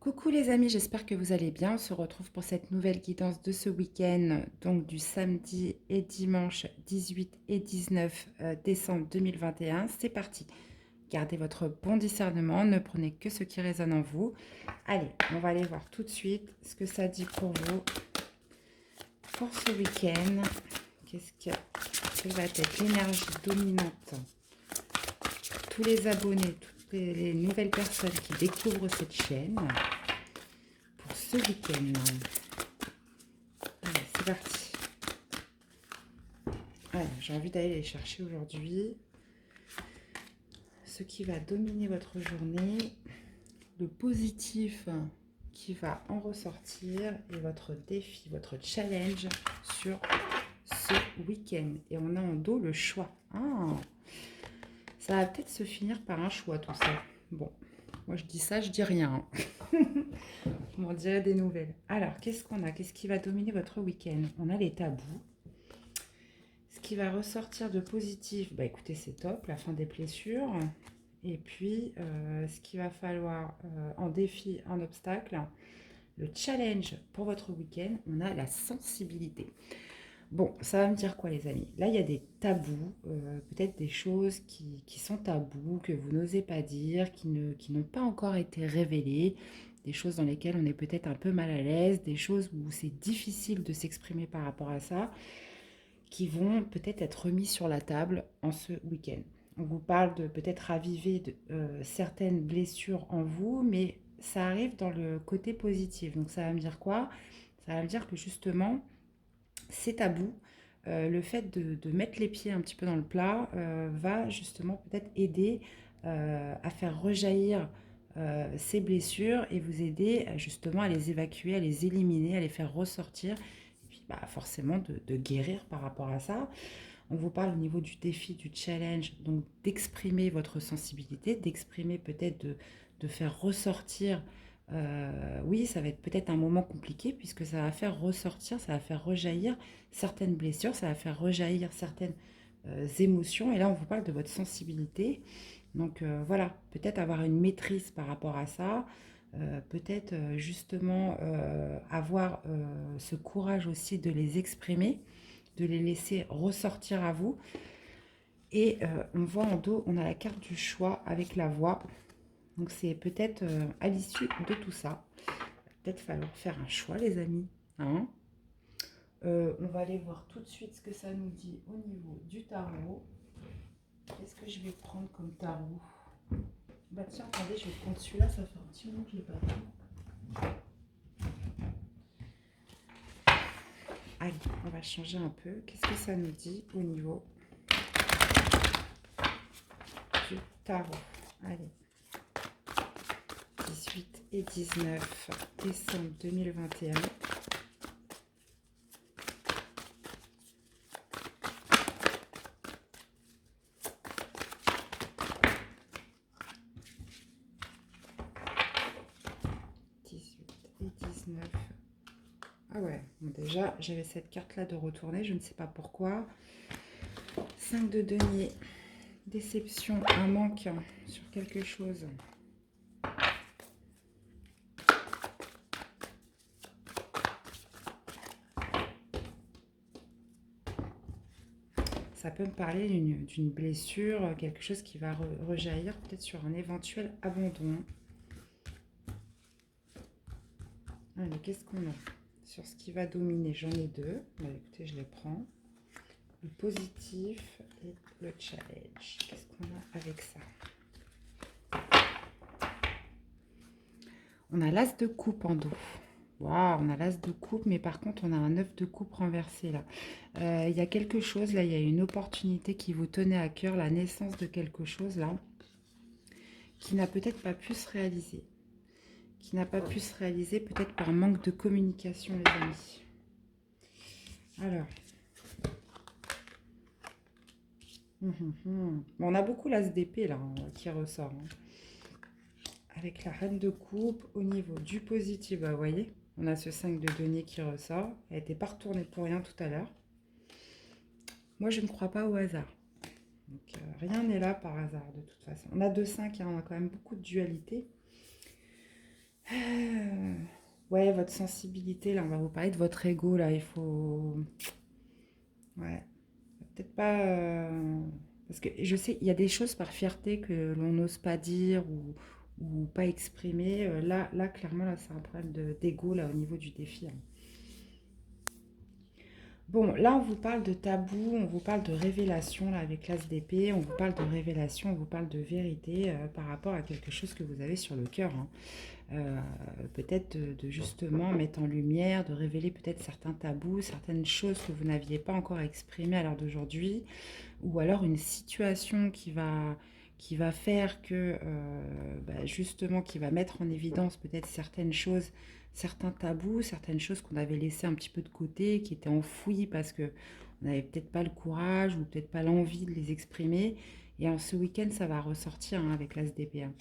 Coucou les amis, j'espère que vous allez bien. On se retrouve pour cette nouvelle guidance de ce week-end, donc du samedi et dimanche 18 et 19 décembre 2021. C'est parti. Gardez votre bon discernement, ne prenez que ce qui résonne en vous. Allez, on va aller voir tout de suite ce que ça dit pour vous pour ce week-end. Quelle va être l'énergie dominante pour tous les abonnés, toutes les nouvelles personnes qui découvrent cette chaîne pour ce week-end. Allez, c'est parti. Allez, j'ai envie d'aller les chercher aujourd'hui. Ce qui va dominer votre journée, le positif qui va en ressortir et votre défi, votre challenge sur ce week-end. Et on a en dos le choix. Ah, ça va peut-être se finir par un choix tout ça. Bon, moi je dis ça, je dis rien. Vous m'en direz des nouvelles. Alors, qu'est-ce qu'on a? Qu'est-ce qui va dominer votre week-end? On a les tabous. Ce qui va ressortir de positif, bah écoutez, c'est top, la fin des blessures. Et puis, ce qu'il va falloir en défi, en obstacle, le challenge pour votre week-end, on a la sensibilité. Bon, ça va me dire quoi les amis? Là, il y a des tabous, peut-être des choses qui sont tabous, que vous n'osez pas dire, qui n'ont pas encore été révélées, des choses dans lesquelles on est peut-être un peu mal à l'aise, des choses où c'est difficile de s'exprimer par rapport à ça, qui vont peut-être être remis sur la table en ce week-end. On vous parle de peut-être raviver certaines blessures en vous, mais ça arrive dans le côté positif. Donc ça va me dire quoi? Ça va me dire que justement, c'est tabou. Le fait de mettre les pieds un petit peu dans le plat va justement peut-être aider à faire rejaillir ces blessures et vous aider justement à les évacuer, à les éliminer, à les faire ressortir. Et puis bah, forcément de guérir par rapport à ça. On vous parle au niveau du défi, du challenge, donc d'exprimer votre sensibilité, d'exprimer peut-être de faire ressortir. Oui, ça va être peut-être un moment compliqué puisque ça va faire ressortir, ça va faire rejaillir certaines blessures, ça va faire rejaillir certaines émotions. Et là, on vous parle de votre sensibilité. Donc voilà, peut-être avoir une maîtrise par rapport à ça, peut-être justement avoir ce courage aussi de les exprimer, de les laisser ressortir à vous. Et on voit en dos, on a la carte du choix avec la voix. Donc c'est peut-être à l'issue de tout ça. Peut-être falloir faire un choix les amis. Hein. On va aller voir tout de suite ce que ça nous dit au niveau du tarot. Qu'est-ce que je vais prendre comme tarot? Bah tiens, attendez, je vais prendre celui-là, ça fait un petit moment que je ne l'ai pas pris. Allez, on va changer un peu. Qu'est-ce que ça nous dit au niveau du tarot? Allez, 18 et 19 décembre 2021. Ah ouais, bon déjà, j'avais cette carte-là de retourner, je ne sais pas pourquoi. 5 de denier, déception, un manque sur quelque chose. Ça peut me parler d'une blessure, quelque chose qui va rejaillir peut-être sur un éventuel abandon. Allez, qu'est-ce qu'on a sur ce qui va dominer? J'en ai deux. Bah, écoutez, je les prends. Le positif et le challenge. Qu'est-ce qu'on a avec ça? On a l'as de coupe en dos. Waouh, on a l'as de coupe, mais par contre, on a un œuf de coupe renversé là. Il y a quelque chose là, il y a une opportunité qui vous tenait à cœur, la naissance de quelque chose là, qui n'a peut-être pas pu se réaliser. Qui n'a pas pu se réaliser peut-être par manque de communication, les amis. Alors. Bon, on a beaucoup l'as d'épée là, qui ressort. Hein. Avec la reine de coupe, au niveau du positif, bah, vous voyez, on a ce 5 de denier qui ressort. Elle n'était pas retournée pour rien tout à l'heure. Moi, je ne crois pas au hasard. Donc, rien n'est là par hasard, de toute façon. On a 2-5, hein, on a quand même beaucoup de dualité. Ouais, votre sensibilité, là, on va vous parler de votre ego, là, il faut... Ouais, peut-être pas... Parce que je sais, il y a des choses par fierté que l'on n'ose pas dire ou pas exprimer. Là, clairement, là, c'est un problème d'ego, là, au niveau du défi, hein. Bon, là, on vous parle de tabou, on vous parle de révélation, là, avec l'as d'épée, on vous parle de révélation, on vous parle de vérité par rapport à quelque chose que vous avez sur le cœur, hein. Euh, Peut-être de justement mettre en lumière, de révéler peut-être certains tabous, certaines choses que vous n'aviez pas encore exprimées à l'heure d'aujourd'hui, ou alors une situation qui va faire que, justement, qui va mettre en évidence peut-être certaines choses, certains tabous, certaines choses qu'on avait laissées un petit peu de côté, qui étaient enfouies parce que on n'avait peut-être pas le courage ou peut-être pas l'envie de les exprimer. Et en ce week-end, ça va ressortir, hein, avec l'As d'épée, hein.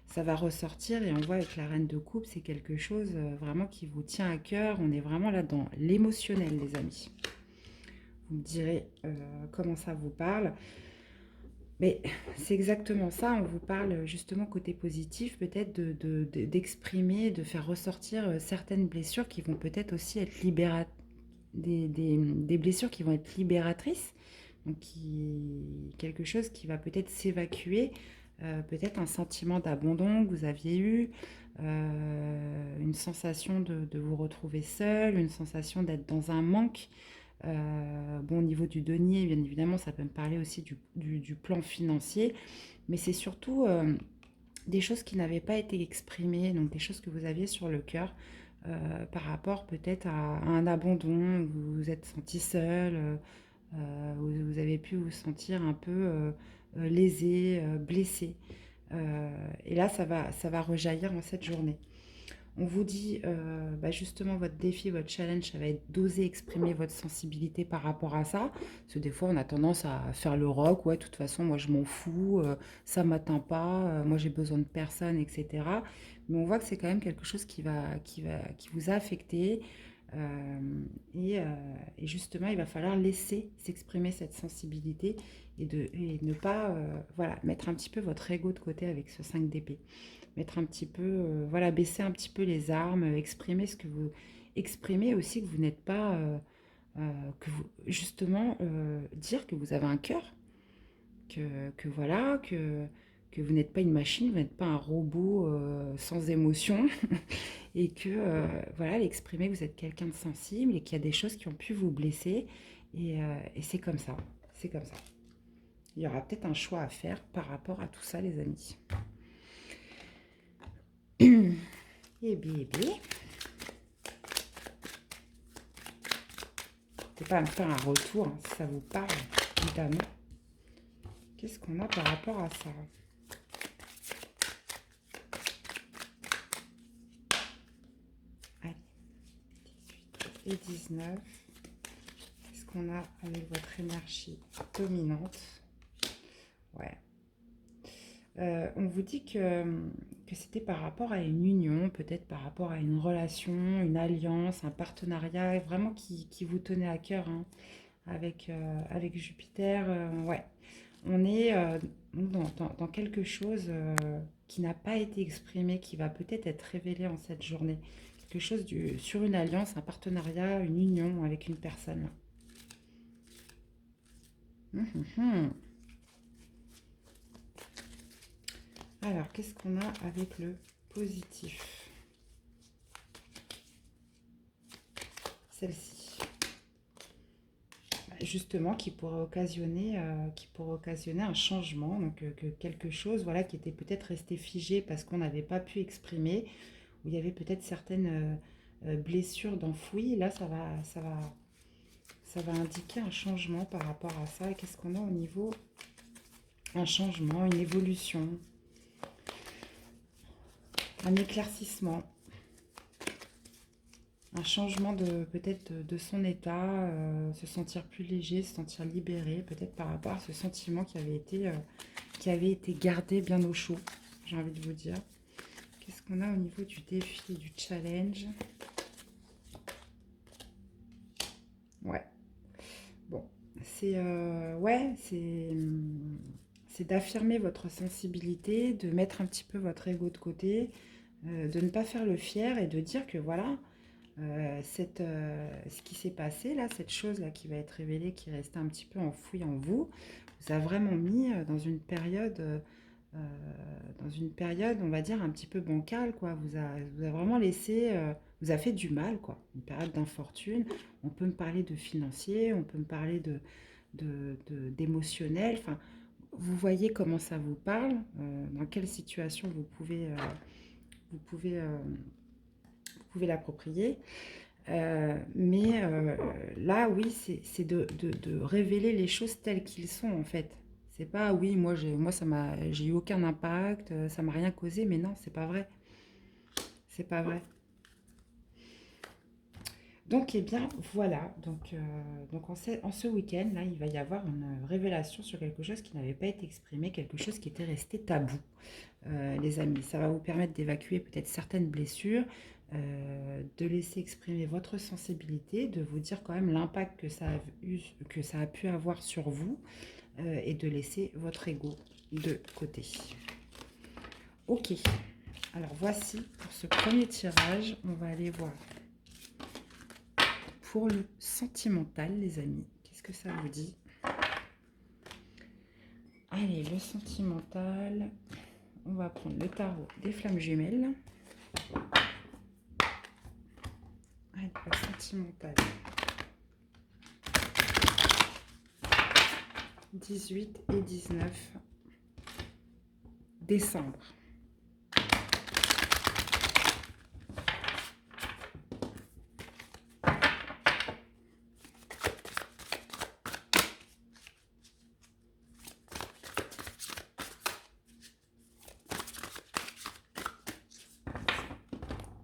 Ça va ressortir et on voit avec la reine de coupe, c'est quelque chose vraiment qui vous tient à cœur. On est vraiment là dans l'émotionnel, les amis. Vous me direz comment ça vous parle. Mais c'est exactement ça, on vous parle justement côté positif, peut-être d'exprimer, de faire ressortir certaines blessures qui vont peut-être aussi être des blessures qui vont être libératrices, donc quelque chose qui va peut-être s'évacuer, peut-être un sentiment d'abandon que vous aviez eu, une sensation de vous retrouver seul, une sensation d'être dans un manque. Bon, au niveau du denier, bien évidemment, ça peut me parler aussi du plan financier, mais c'est surtout des choses qui n'avaient pas été exprimées, donc des choses que vous aviez sur le cœur par rapport peut-être à un abandon, où vous vous êtes senti seul, où vous avez pu vous sentir un peu lésé, blessé. Et là, ça va rejaillir en cette journée. On vous dit justement votre défi, votre challenge, ça va être d'oser exprimer votre sensibilité par rapport à ça. Parce que des fois, on a tendance à faire le rock, ouais, de toute façon, moi je m'en fous, ça m'atteint pas, moi j'ai besoin de personne, etc. Mais on voit que c'est quand même quelque chose qui vous a affecté. Et justement, il va falloir laisser s'exprimer cette sensibilité et ne pas voilà, mettre un petit peu votre ego de côté avec ce 5 d'épée, mettre un petit peu, voilà, baisser un petit peu les armes, exprimer ce que vous exprimez aussi que vous n'êtes pas, que vous, justement, dire que vous avez un cœur, que voilà, que vous n'êtes pas une machine, vous n'êtes pas un robot sans émotion, et que voilà, l'exprimer, vous êtes quelqu'un de sensible et qu'il y a des choses qui ont pu vous blesser, et c'est comme ça, c'est comme ça. Il y aura peut-être un choix à faire par rapport à tout ça, les amis. Et bébé, n'hésitez pas à me faire un retour hein, si ça vous parle, évidemment. Qu'est-ce qu'on a par rapport à ça? Allez, 18 et 19. Qu'est-ce qu'on a avec votre énergie dominante? Ouais. On vous dit que c'était par rapport à une union, peut-être par rapport à une relation, une alliance, un partenariat, vraiment qui vous tenait à cœur, hein, avec Jupiter. Ouais, on est dans quelque chose qui n'a pas été exprimé, qui va peut-être être révélé en cette journée. Quelque chose sur une alliance, un partenariat, une union avec une personne. Hum. Alors, qu'est-ce qu'on a avec le positif? Celle-ci. Justement, qui pourrait occasionner un changement, donc que quelque chose, voilà, qui était peut-être resté figé parce qu'on n'avait pas pu exprimer, où il y avait peut-être certaines blessures d'enfouies. Là, ça va indiquer un changement par rapport à ça. Qu'est-ce qu'on a au niveau? Un changement, une évolution, un éclaircissement, un changement de peut-être de son état, se sentir plus léger, se sentir libéré, peut-être par rapport à ce sentiment qui avait été gardé bien au chaud, j'ai envie de vous dire. Qu'est-ce qu'on a au niveau du défi, du challenge? Ouais. Bon, c'est ouais, c'est d'affirmer votre sensibilité, de mettre un petit peu votre ego de côté, de ne pas faire le fier et de dire que voilà, ce qui s'est passé là, cette chose-là qui va être révélée, qui restait un petit peu enfouie en vous, vous a vraiment mis dans une période, on va dire, un petit peu bancale, quoi. Vous a vraiment laissé, vous a fait du mal, quoi. Une période d'infortune. On peut me parler de financier, on peut me parler d'émotionnel. Enfin, vous voyez comment ça vous parle, dans quelle situation vous pouvez, euh, vous pouvez l'approprier. Mais là, oui, c'est de révéler les choses telles qu'ils sont, en fait. C'est pas, oui, j'ai eu aucun impact, ça m'a rien causé, mais non, c'est pas vrai. C'est pas vrai. Donc, eh bien, voilà. Donc en ce week-end, là, il va y avoir une révélation sur quelque chose qui n'avait pas été exprimé, quelque chose qui était resté tabou. Les amis. Ça va vous permettre d'évacuer peut-être certaines blessures, de laisser exprimer votre sensibilité, de vous dire quand même l'impact que ça a pu avoir sur vous, et de laisser votre ego de côté. Ok, alors voici pour ce premier tirage, on va aller voir pour le sentimental, les amis. Qu'est-ce que ça vous dit? Allez, le sentimental, on va prendre le tarot des flammes jumelles. Allez, le sentimental. 18 et 19 décembre.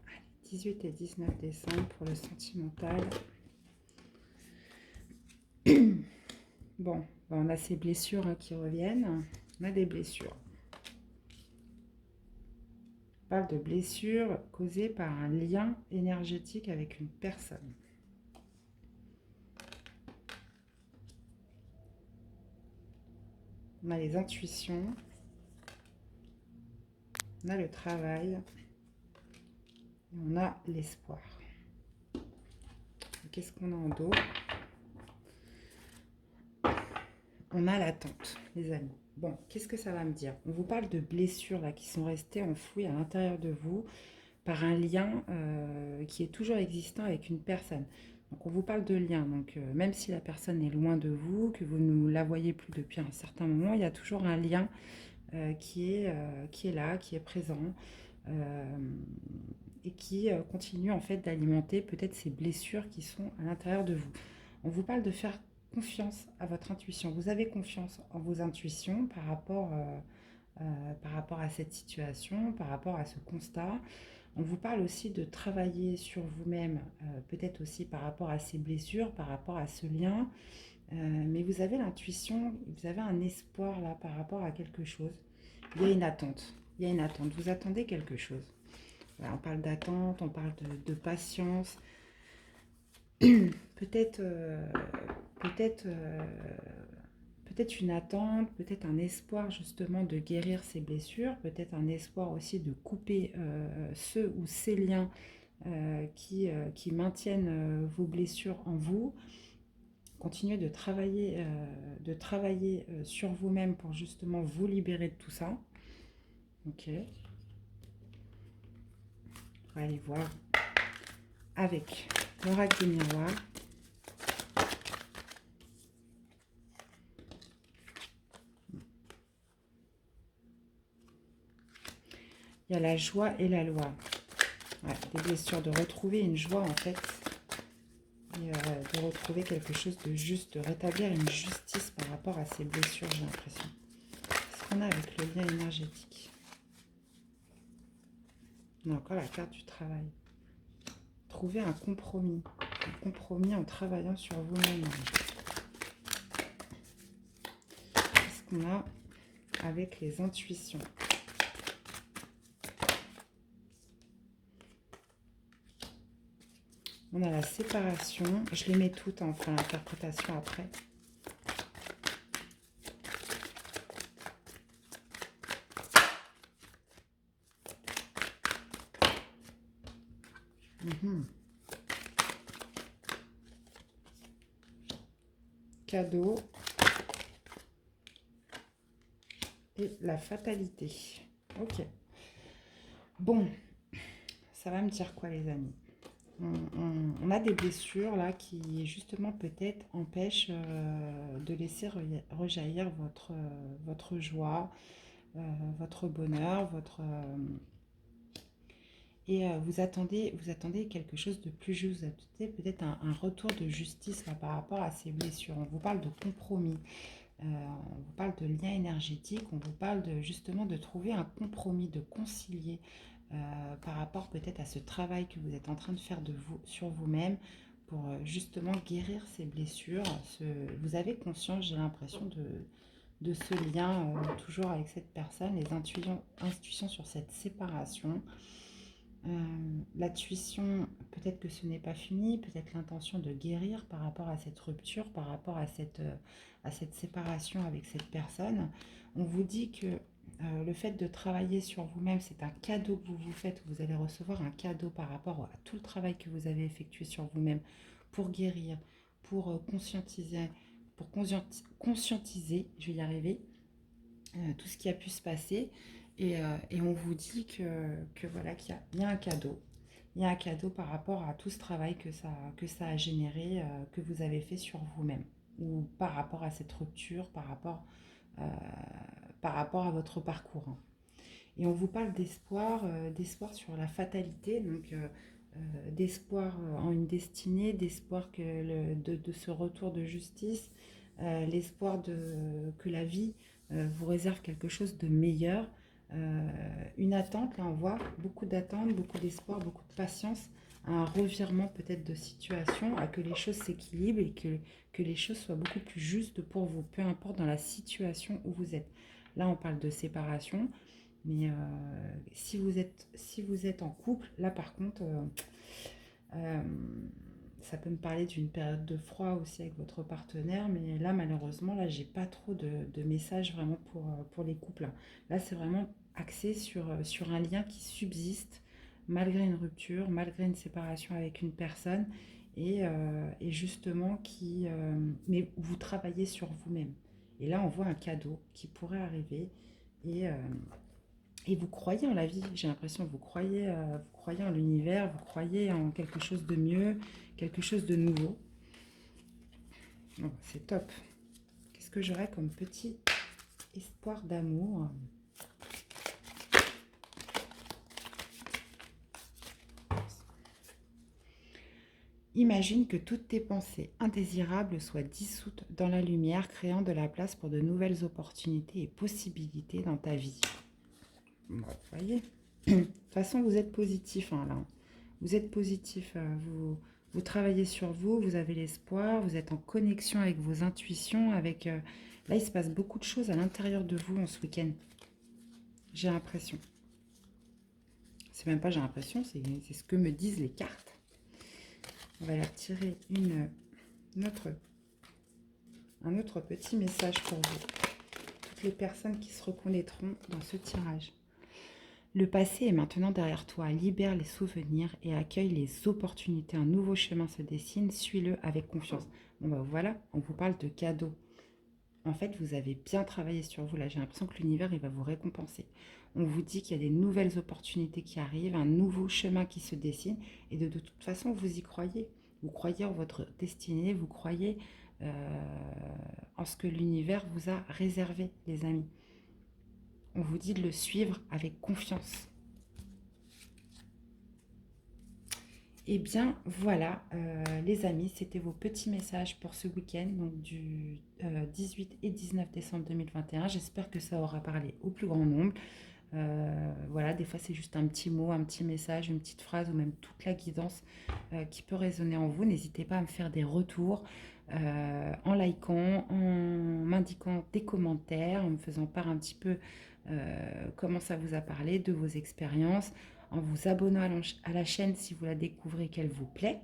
Allez, 18 et 19 décembre pour le sentimental. Bon, on a ces blessures, hein, qui reviennent. On a des blessures. On parle de blessures causées par un lien énergétique avec une personne. On a les intuitions. On a le travail. Et on a l'espoir. Qu'est-ce qu'on a en dos? On a l'attente, les amis. Bon, qu'est-ce que ça va me dire? On vous parle de blessures là, qui sont restées enfouies à l'intérieur de vous par un lien, qui est toujours existant avec une personne. Donc on vous parle de lien, donc même si la personne est loin de vous, que vous ne la voyez plus depuis un certain moment, il y a toujours un lien, qui est là, qui est présent, euh, et qui continue en fait d'alimenter peut-être ces blessures qui sont à l'intérieur de vous. On vous parle de faire confiance à votre intuition. Vous avez confiance en vos intuitions par rapport à cette situation, par rapport à ce constat. On vous parle aussi de travailler sur vous-même, peut-être aussi par rapport à ces blessures, par rapport à ce lien. Mais vous avez l'intuition, vous avez un espoir là par rapport à quelque chose. Il y a une attente. Il y a une attente. Vous attendez quelque chose. Voilà, on parle d'attente, on parle de patience. Peut-être peut-être peut-être une attente, peut-être un espoir justement de guérir ces blessures, peut-être un espoir aussi de couper ceux ou ces liens qui maintiennent vos blessures en vous. Continuez de travailler sur vous-même pour justement vous libérer de tout ça. Ok. On va aller voir avec l'oracle des miroirs. Il y a la joie et la loi. Ouais, des blessures, de retrouver une joie en fait. Et de retrouver quelque chose de juste, de rétablir une justice par rapport à ces blessures, j'ai l'impression. Qu'est-ce qu'on a avec le lien énergétique? On a encore la carte du travail. Trouver un compromis en travaillant sur vous-même. Qu'est-ce qu'on a avec les intuitions? On a la séparation. Je les mets toutes, hein, on fera l'interprétation après. Mhm. Cadeau. Et la fatalité. Ok. Bon, ça va me dire quoi les amis? On a des blessures là qui justement peut-être empêchent de laisser rejaillir votre joie, votre bonheur, vous attendez quelque chose de plus juste, vous attendez peut-être un retour de justice là, par rapport à ces blessures. On vous parle de compromis, on vous parle de lien énergétique, on vous parle de justement de trouver un compromis, de concilier par rapport peut-être à ce travail que vous êtes en train de faire sur vous-même pour justement guérir ces blessures. Vous avez conscience, j'ai l'impression, de ce lien toujours avec cette personne, les intuitions sur cette séparation. L'intuition, peut-être que ce n'est pas fini, peut-être l'intention de guérir par rapport à cette rupture, par rapport à cette séparation avec cette personne. On vous dit que le fait de travailler sur vous-même, c'est un cadeau que vous vous faites. Vous allez recevoir un cadeau par rapport à tout le travail que vous avez effectué sur vous-même pour guérir, pour conscientiser, je vais y arriver, tout ce qui a pu se passer. Et on vous dit que voilà, qu'il y a un cadeau. Il y a un cadeau par rapport à tout ce travail que ça a généré, que vous avez fait sur vous-même. Ou par rapport à cette rupture, euh, par rapport à votre parcours, hein. Et on vous parle d'espoir sur la fatalité, donc d'espoir en une destinée, d'espoir de ce retour de justice, l'espoir que la vie vous réserve quelque chose de meilleur. Une attente, là on voit beaucoup d'attentes, beaucoup d'espoir, beaucoup de patience, un revirement peut-être de situation, à que les choses s'équilibrent et que les choses soient beaucoup plus justes pour vous, peu importe dans la situation où vous êtes. Là on parle de séparation, mais si vous êtes en couple, là par contre, euh, ça peut me parler d'une période de froid aussi avec votre partenaire, mais là malheureusement, là j'ai pas trop de messages vraiment pour les couples, hein. Là c'est vraiment axé sur un lien qui subsiste malgré une rupture, malgré une séparation avec une personne, et justement mais vous travaillez sur vous-même. Et là on voit un cadeau qui pourrait arriver, et, euh, et vous croyez en la vie, j'ai l'impression, vous croyez en l'univers, vous croyez en quelque chose de mieux, quelque chose de nouveau. Bon, c'est top. Qu'est-ce que j'aurais comme petit espoir d'amour? Imagine que toutes tes pensées indésirables soient dissoutes dans la lumière, créant de la place pour de nouvelles opportunités et possibilités dans ta vie. Bon, vous voyez. De toute façon, vous êtes positif, hein, là. Vous êtes positif, vous travaillez sur vous, vous avez l'espoir, vous êtes en connexion avec vos intuitions, là, il se passe beaucoup de choses à l'intérieur de vous en ce week-end. J'ai l'impression. C'est même pas j'ai l'impression, c'est ce que me disent les cartes. On va leur tirer un autre petit message pour vous. Toutes les personnes qui se reconnaîtront dans ce tirage. Le passé est maintenant derrière toi. Libère les souvenirs et accueille les opportunités. Un nouveau chemin se dessine. Suis-le avec confiance. Bon ben voilà, on vous parle de cadeaux. En fait, vous avez bien travaillé sur vous. Là, j'ai l'impression que l'univers, il va vous récompenser. On vous dit qu'il y a des nouvelles opportunités qui arrivent, un nouveau chemin qui se dessine. Et de toute façon, vous y croyez. Vous croyez en votre destinée. Vous croyez en ce que l'univers vous a réservé, les amis. On vous dit de le suivre avec confiance. Et bien voilà, les amis, c'était vos petits messages pour ce week-end, donc du 18 et 19 décembre 2021. J'espère que ça aura parlé au plus grand nombre. Voilà, des fois c'est juste un petit mot, un petit message, une petite phrase ou même toute la guidance qui peut résonner en vous. N'hésitez pas à me faire des retours en likant, en m'indiquant des commentaires, en me faisant part un petit peu comment ça vous a parlé, de vos expériences, en vous abonnant à la chaîne si vous la découvrez, qu'elle vous plaît.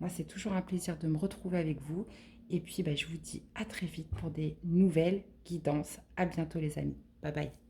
Moi, c'est toujours un plaisir de me retrouver avec vous. Et puis, je vous dis à très vite pour des nouvelles guidances. À bientôt les amis. Bye bye.